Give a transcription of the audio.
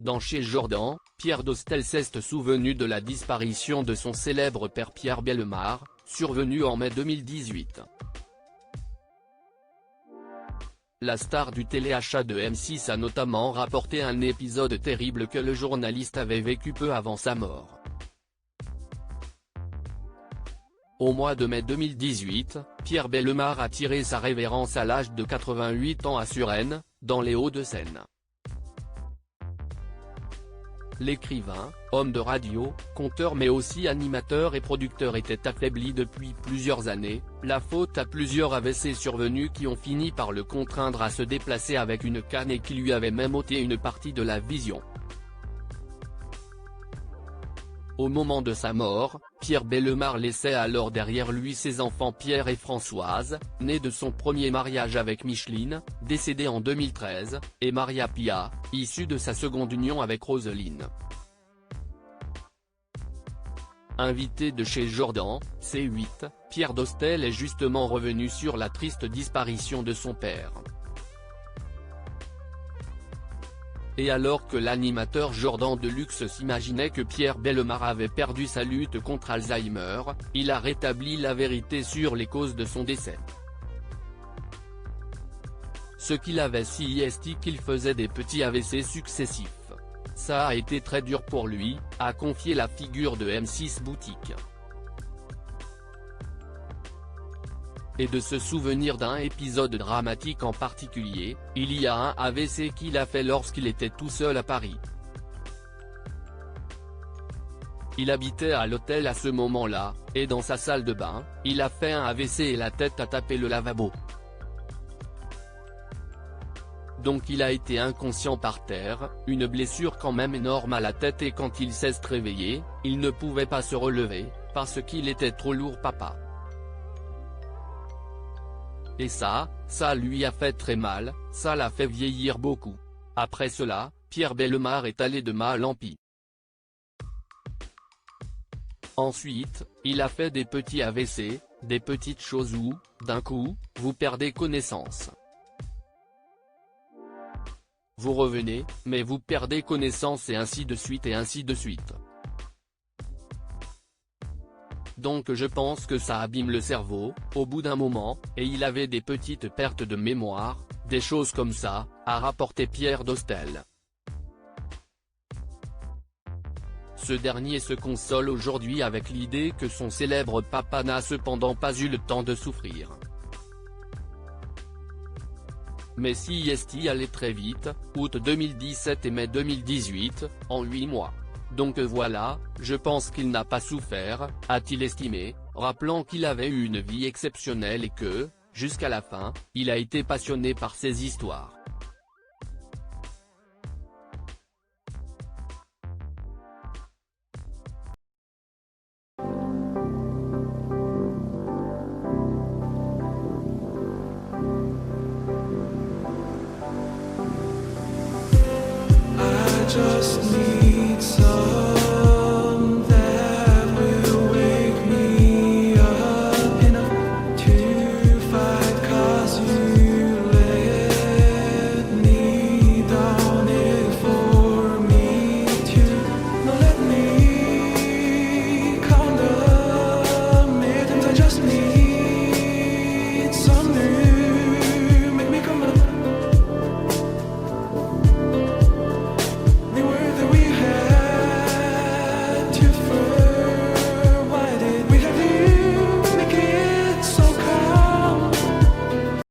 Dans Chez Jordan, Pierre Dostel s'est souvenu de la disparition de son célèbre père Pierre Bellemare, survenue en mai 2018. La star du téléachat de M6 a notamment rapporté un épisode terrible que le journaliste avait vécu peu avant sa mort. Au mois de mai 2018, Pierre Bellemare a tiré sa révérence à l'âge de 88 ans à Suresnes, dans les Hauts-de-Seine. L'écrivain, homme de radio, conteur mais aussi animateur et producteur était affaibli depuis plusieurs années, la faute à plusieurs AVC survenus qui ont fini par le contraindre à se déplacer avec une canne et qui lui avait même ôté une partie de la vision. Au moment de sa mort, Pierre Bellemare laissait alors derrière lui ses enfants Pierre et Françoise, nés de son premier mariage avec Micheline, décédée en 2013, et Maria Pia, issue de sa seconde union avec Roselyne. Invité de Chez Jordan, C8, Pierre Dostel est justement revenu sur la triste disparition de son père. Et alors que l'animateur Jordan Deluxe s'imaginait que Pierre Bellemare avait perdu sa lutte contre Alzheimer, il a rétabli la vérité sur les causes de son décès. Ce qu'il avait si est qu'il faisait des petits AVC successifs. Ça a été très dur pour lui, a confié la figure de M6 Boutique. Et de se souvenir d'un épisode dramatique en particulier, il y a un AVC qu'il a fait lorsqu'il était tout seul à Paris. Il habitait à l'hôtel à ce moment-là, et dans sa salle de bain, il a fait un AVC et la tête a tapé le lavabo. Donc il a été inconscient par terre, une blessure quand même énorme à la tête et quand il s'est réveillé, il ne pouvait pas se relever, parce qu'il était trop lourd papa. Et ça lui a fait très mal, ça l'a fait vieillir beaucoup. Après cela, Pierre Bellemare est allé de mal en pis. Ensuite, il a fait des petits AVC, des petites choses où, d'un coup, vous perdez connaissance. Vous revenez, mais vous perdez connaissance et ainsi de suite et ainsi de suite. Donc je pense que ça abîme le cerveau, au bout d'un moment, et il avait des petites pertes de mémoire, des choses comme ça, a rapporté Pierre Dostel. Ce dernier se console aujourd'hui avec l'idée que son célèbre papa n'a cependant pas eu le temps de souffrir. Mais si est allait très vite, août 2017 et mai 2018, en 8 mois. Donc voilà, je pense qu'il n'a pas souffert, a-t-il estimé, rappelant qu'il avait eu une vie exceptionnelle et que, jusqu'à la fin, il a été passionné par ces histoires. Just need